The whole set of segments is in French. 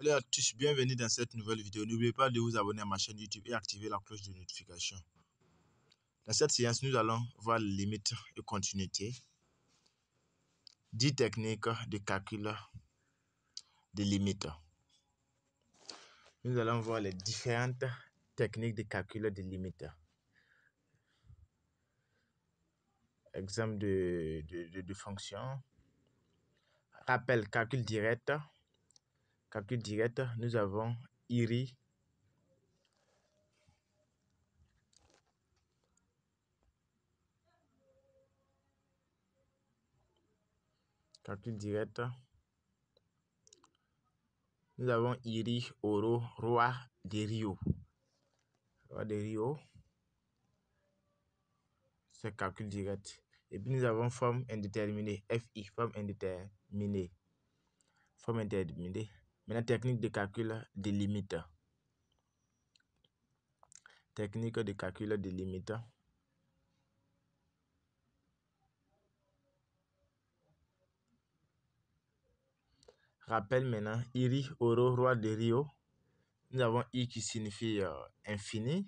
Salut à tous, bienvenue dans cette nouvelle vidéo. N'oubliez pas de vous abonner à ma chaîne YouTube et activer la cloche de notification. Dans cette séance, nous allons voir les limites et continuité, 10 techniques de calcul des limites. Nous allons voir les différentes techniques de calcul des limites. Exemple de fonction. Rappel, calcul direct. Calcul direct, nous avons IRI. Calcul direct. Nous avons IRI, Oro, Roi de Rio. Roi de Rio. C'est calcul direct. Et puis nous avons forme indéterminée, FI, forme indéterminée. Forme indéterminée. Maintenant, technique de calcul des limites. Technique de calcul des limites. Rappel maintenant, IRI, Oro, Roi de Rio. Nous avons I qui signifie infini.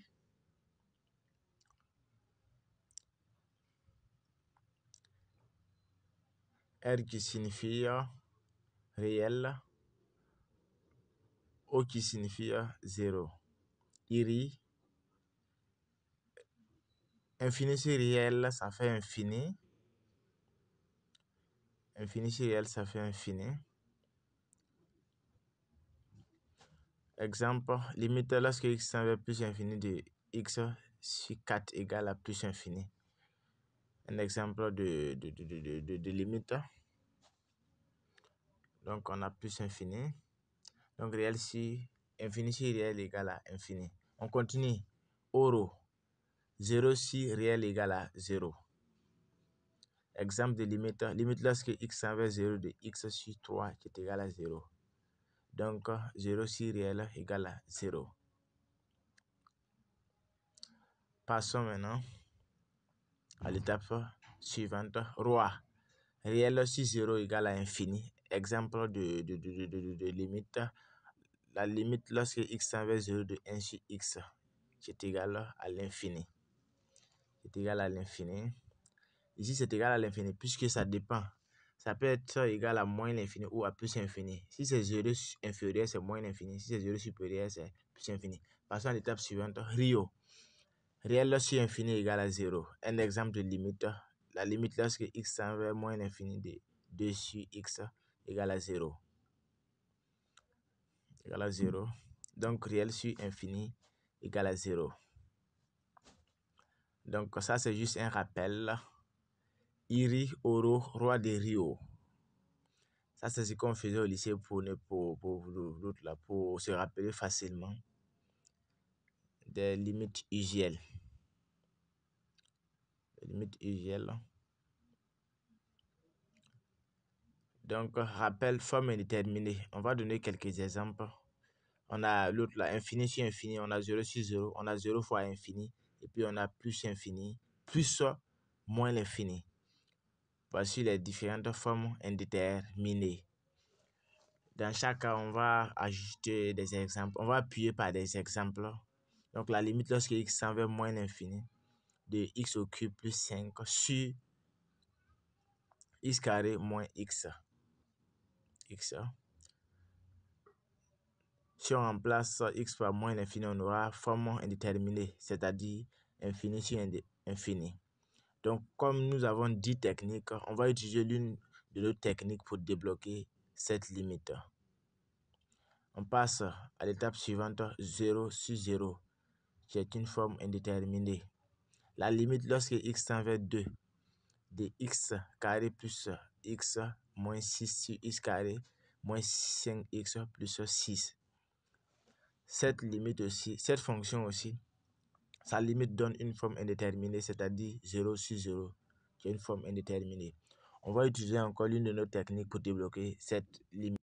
R qui signifie réel. O qui signifie 0. IRI. Infini sur réel, ça fait infini. Infini sur réel, ça fait infini. Exemple, limite lorsque x tend vers plus infini de x sur 4 égale à plus infini. Un exemple de limite. Donc, on a plus infini. Donc, réel sur infini sur réel égale à infini. On continue. Oro. 0 sur réel égale à 0. Exemple de limite. Limite lorsque x tend vers 0 de x sur 3 qui est égal à 0. Donc, 0 sur réel égale à 0. Passons maintenant à l'étape suivante. Roi. Réel sur 0 égale à infini. Exemple de limite. La limite lorsque x tend vers 0 de 1 sur x qui est égal à l'infini. C'est égal à l'infini. Ici, c'est égal à l'infini puisque ça dépend. Ça peut être égal à moins l'infini ou à plus infini. Si c'est 0 inférieur, c'est moins l'infini. Si c'est 0 supérieur, c'est plus infini. Passons à l'étape suivante. Rio. Réel sur infini égale à 0. Un exemple de limite. La limite lorsque x tend vers moins l'infini de 2 sur x égale à 0. Égale à 0. Donc, réel sur infini égale à 0. Donc, ça, c'est juste un rappel. IRI, Oro, Roi de Rio. Ça, c'est ce qu'on faisait au lycée pour se rappeler facilement des limites usuelles. Les limites usuelles. Donc, rappel, forme indéterminée. On va donner quelques exemples. On a l'autre là, infini sur infini. On a 0 sur 0. On a 0 fois infini. Et puis, on a plus infini. Plus moins l'infini. Voici les différentes formes indéterminées. Dans chaque cas, on va ajouter des exemples. On va appuyer par des exemples. Donc, la limite lorsque x tend vers moins l'infini de x au cube plus 5 sur x carré moins x. Si on remplace x par moins l'infini, on aura forme indéterminée, c'est-à-dire infini sur infini. Donc, comme nous avons 10 techniques, on va utiliser l'une de nos techniques pour débloquer cette limite. On passe à l'étape suivante, 0 sur 0, qui est une forme indéterminée. La limite lorsque x tend vers 2 de x carré plus x moins 6 sur x carré moins 5x plus 6. Cette limite aussi, cette fonction aussi, sa limite donne une forme indéterminée, c'est-à-dire 0 sur 0, qui est une forme indéterminée. On va utiliser encore l'une de nos techniques pour débloquer cette limite.